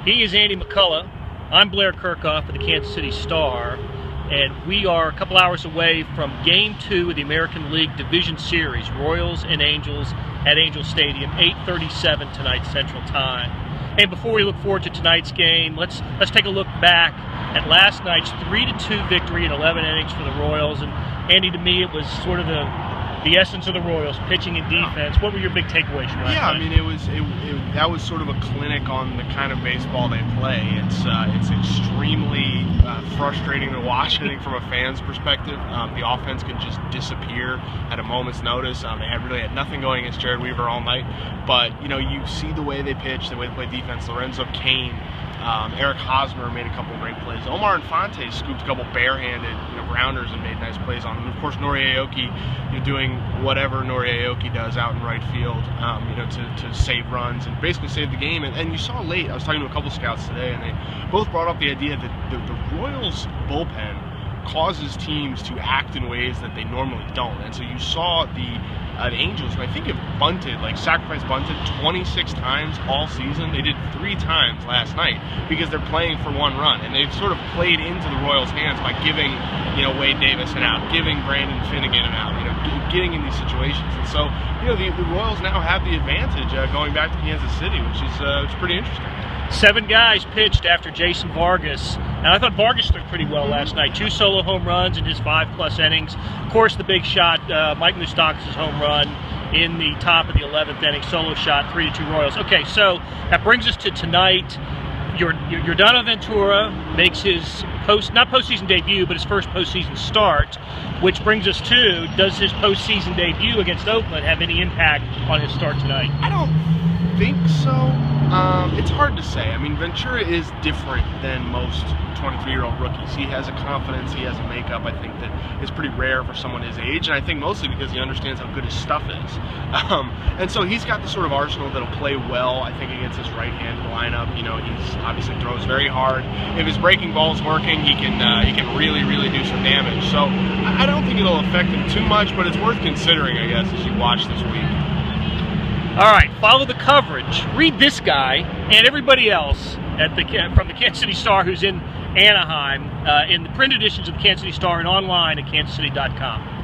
He is Andy McCullough. I'm Blair Kerkhoff of the Kansas City Star, and we are a couple hours away from Game 2 of the American League Division Series, Royals and Angels at Angel Stadium, 8:37 tonight Central Time. And before we look forward to tonight's game, let's take a look back at last night's 3-2 victory in 11 innings for the Royals. And Andy, to me, it was sort of the essence of the Royals, pitching and defense. What were your big takeaways from last night? I mean, that was sort of a clinic on the kind of baseball they play. It's extremely frustrating to watch. I think from a fan's perspective, the offense can just disappear at a moment's notice. They really had nothing going against Jared Weaver all night, but you see the way they pitch, the way they play defense. Lorenzo Cain, Eric Hosmer made a couple of great plays. Omar Infante scooped a couple barehanded grounders and made nice plays on them. And of course, Nori Aoki, doing whatever Nori Aoki does out in right field, to save runs and basically save the game. And you saw late, I was talking to a couple scouts today, and they both brought up the idea that the Royals bullpen causes teams to act in ways that they normally don't. And so you saw the Angels, who I think have sacrifice bunted 26 times all season. They did 3 times last night because they're playing for 1 run, and they've sort of played into the Royals' hands by giving, Wade Davis an out, giving Brandon Finnegan an out, getting in these situations. And so, the Royals now have the advantage going back to Kansas City, which is pretty interesting. 7 guys pitched after Jason Vargas, and I thought Vargas threw pretty well last night. 2 solo home runs in his 5+ innings. Of course, the big shot, Mike Moustakas' home run in the top of the 11th inning, solo shot, 3-2 Royals. Okay, so that brings us to tonight. Yordano Ventura makes his not postseason debut, but his first postseason start, which brings us to, does his postseason debut against Oakland have any impact on his start tonight? I don't think so. It's hard to say. I mean, Ventura is different than most 23-year-old rookies. He has a confidence, he has a makeup, I think, that is pretty rare for someone his age, and I think mostly because he understands how good his stuff is. And so he's got the sort of arsenal that'll play well, I think, against his right-handed lineup. He's obviously throws very hard. If his breaking ball's working, he can really, really do some damage. So I don't think it'll affect him too much, but it's worth considering, I guess, as you watch this week. All right, follow the coverage. Read this guy and everybody else from the Kansas City Star who's in Anaheim in the print editions of the Kansas City Star and online at kansascity.com.